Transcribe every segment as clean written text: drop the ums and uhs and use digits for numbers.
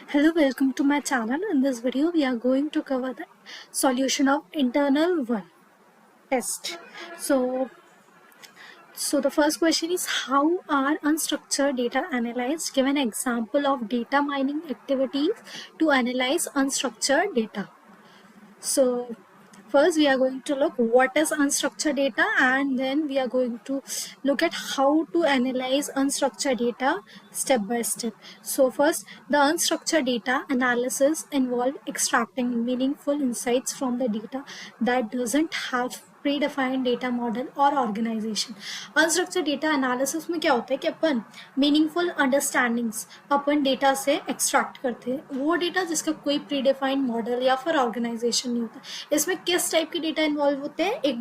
Hello, welcome to my channel. In this video, we are going to cover the solution of internal one test. So the first question is, how are unstructured data analyzed? Give an example of data mining activities to analyze unstructured data. So first we are going to look what is unstructured data, and then we are going to look at how to analyze unstructured data step by step. So first, the unstructured data analysis involve extracting meaningful insights from the data that doesn't have predefined data model और organisation. Unstructured data analysis में क्या होता है कि अपन meaningful understandings अपन data से extract करते हैं, वो डेटा जिसका कोई प्रीडिफाइंड मॉडल या फिर ऑर्गेनाइजेशन नहीं होता. इसमें किस टाइप के डेटा इन्वॉल्व होते हैं? एक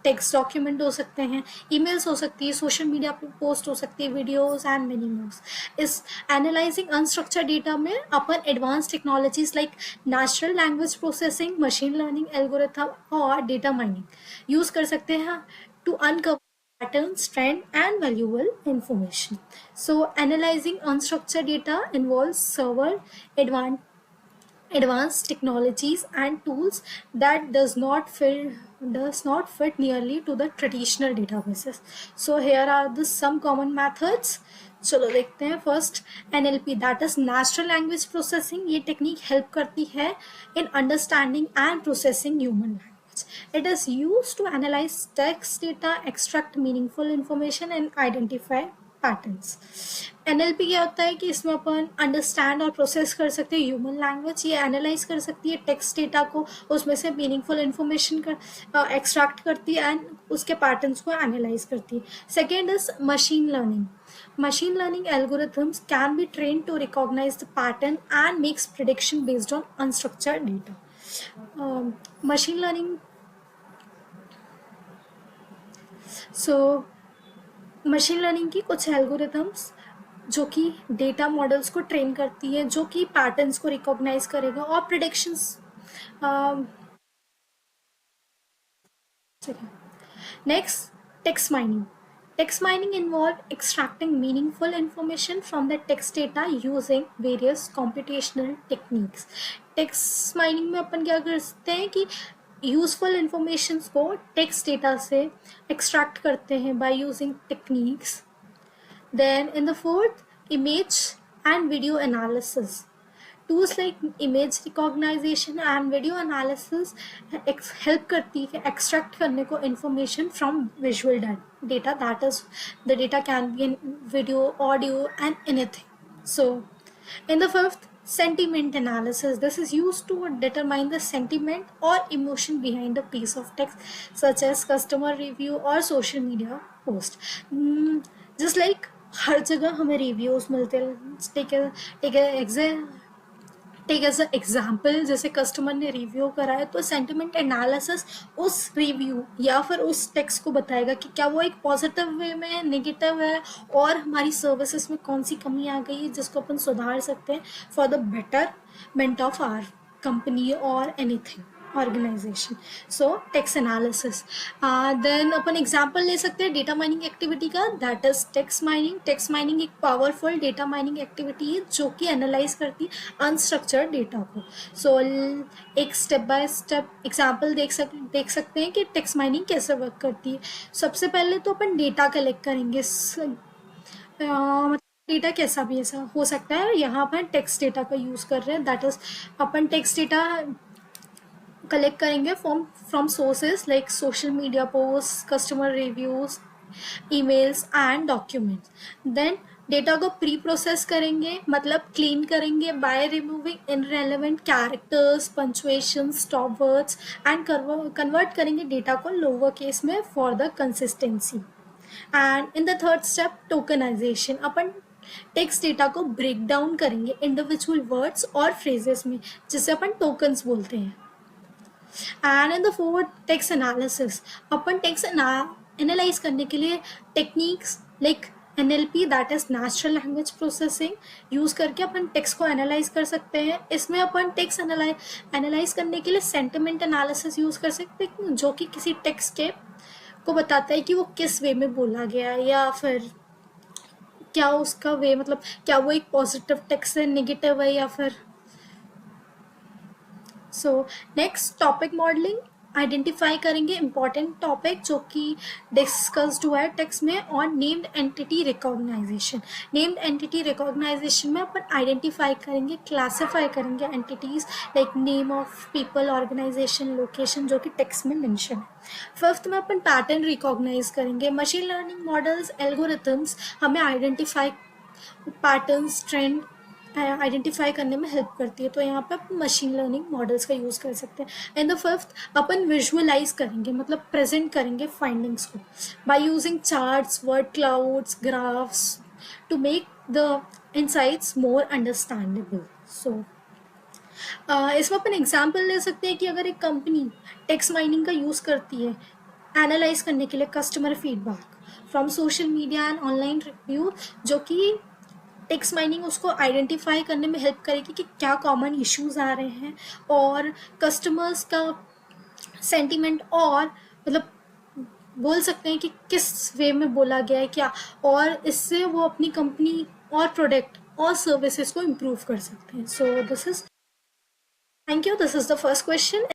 टेक्स्ट डॉक्यूमेंट हो सकते हैं, ईमेल्स हो सकती है, सोशल मीडिया पे पोस्ट हो सकती है, वीडियोस एंड मेनी मोर्स. इस एनालाइजिंग अनस्ट्रक्चर्ड डेटा में अपन advance technologies like natural language processing, machine learning algorithm और डेटा माइनिंग यूज कर सकते हैं to uncover patterns, trend, and valuable information. So, analyzing unstructured data involves several advanced technologies and tools that does not fit nearly to the traditional databases. So, here are the some common methods. चलो देखते हैं. First, NLP that is natural language processing. ये technique help करती है in understanding and processing human language. It is used to analyze text data, extract meaningful information and identify patterns. NLP क्या होता है कि इसमें अपन अंडरस्टैंड और प्रोसेस कर सकते हैं ह्यूमन लैंग्वेज. ये एनालाइज कर सकती है टेक्स्ट डेटा को, उसमें से मीनिंगफुल इन्फॉर्मेशन कर एक्सट्रैक्ट करती है एंड उसके पैटर्न्स को एनालाइज करती है. Second is machine learning. Machine learning algorithms can be trained to recognize the pattern and makes prediction based on unstructured data. Machine learning. So machine learning की कुछ algorithms जो कि डेटा मॉडल्स को train करती है, जो कि पैटर्न्स को रिकॉग्नाइज करेगा और predictions. Next, text mining. Text mining involved extracting meaningful information from the text data using various computational techniques. Text mining में अपन क्या कर सकते हैं कि यूजफुल इंफॉर्मेशन को टेक्स्ट डेटा से एक्सट्रैक्ट करते हैं by using techniques. Then in the fourth, image and video analysis. Tools like image recognition and video analysis help करती है extract करने को information from visual data. That is, the data can be in video, audio and anything. So in the fifth, sentiment analysis. This is used to determine the sentiment or emotion behind a piece of text, such as customer review or social media post. Just like हर जगह हमें reviews मिलते हैं. Take as a example, जैसे customer ने review करा है तो sentiment analysis उस रिव्यू या फिर उस टेक्स्ट को बताएगा कि क्या वो एक पॉजिटिव वे में है, नेगेटिव है, और हमारी सर्विसेज में कौन सी कमी आ गई है जिसको अपन सुधार सकते हैं for the betterment of our company और anything organisation. So text analysis. Then अपन एग्जाम्पल ले सकते हैं डेटा माइनिंग एक्टिविटी का, that is text mining. Text mining एक पावरफुल डेटा माइनिंग एक्टिविटी है जो कि एनालाइज करती है अनस्ट्रक्चर्ड डेटा को. सो एक स्टेप बाय स्टेप एग्जाम्पल देख सकते हैं कि टेक्स्ट माइनिंग कैसे वर्क करती है. सबसे पहले तो अपन डेटा कलेक्ट करेंगे. डेटा कैसा भी ऐसा हो सकता है, यहाँ पर टेक्स्ट डेटा का यूज़ कर रहे हैं. दैट इज, अपन टेक्स्ट डेटा कलेक्ट करेंगे from sources like social media post, customer reviews, emails and documents. Then data को प्री प्रोसेस करेंगे, मतलब क्लीन करेंगे by removing irrelevant characters, punctuation, stop words and convert करेंगे डेटा को lower case में for the consistency. And in the third step, tokenisation. अपन text data को break down करेंगे इंडिविजुअल वर्ड्स और फ्रेजेस में, जिसे अपन टोकन्स बोलते हैं. And in the fourth, text analysis. Upon text analyse करने के लिए techniques like NLP that is natural language processing use करके अपन टेक्स्ट को एनालाइज कर सकते हैं. इसमें अपन टेक्स्ट एनालाइज करने के लिए सेंटिमेंट एनालिसिस यूज कर सकते हैं, जो कि किसी टेक्स्ट के को बताता है कि वो किस वे में बोला गया है या फिर क्या उसका वे, मतलब क्या वो एक पॉजिटिव टेक्स्ट है, नेगेटिव है, या फिर। So next topic modelling, identify करेंगे इंपॉर्टेंट टॉपिक जो कि डिस्कस्ड हुआ है टेक्स्ट में, और named entity recognition. Named entity recognition में अपन आइडेंटिफाई करेंगे, क्लासिफाई करेंगे entities like name of people, organisation, location, जो कि टेक्स्ट में मेंशन है। फिफ्थ में अपन पैटर्न रिकॉग्नाइज करेंगे। मशीन लर्निंग मॉडल्स, एल्गोरिथम्स हमें आइडेंटिफाई पैटर्न्स, ट्रेंड आइडेंटिफाई करने में हेल्प करती है, तो यहाँ पे अपन मशीन लर्निंग मॉडल्स का यूज़ कर सकते हैं। एंड द फिफ्थ, अपन विजुअलाइज करेंगे, मतलब प्रेजेंट करेंगे फाइंडिंग्स को by using charts, word clouds, graphs to make the insights more understandable. So इसमें अपन एग्जाम्पल ले सकते हैं कि अगर एक कंपनी टेक्स्ट माइनिंग का यूज़ करती है एनालाइज करने के लिए customer feedback from social media and online review, जो कि टेक्स्ट माइनिंग उसको आइडेंटिफाई करने में हेल्प करेगी कि क्या कॉमन इश्यूज आ रहे हैं और कस्टमर्स का सेंटीमेंट, और मतलब बोल सकते हैं कि किस वे में बोला गया है क्या, और इससे वो अपनी कंपनी और प्रोडक्ट और सर्विसेज को इम्प्रूव कर सकते हैं। So this is, thank you, this is the first question.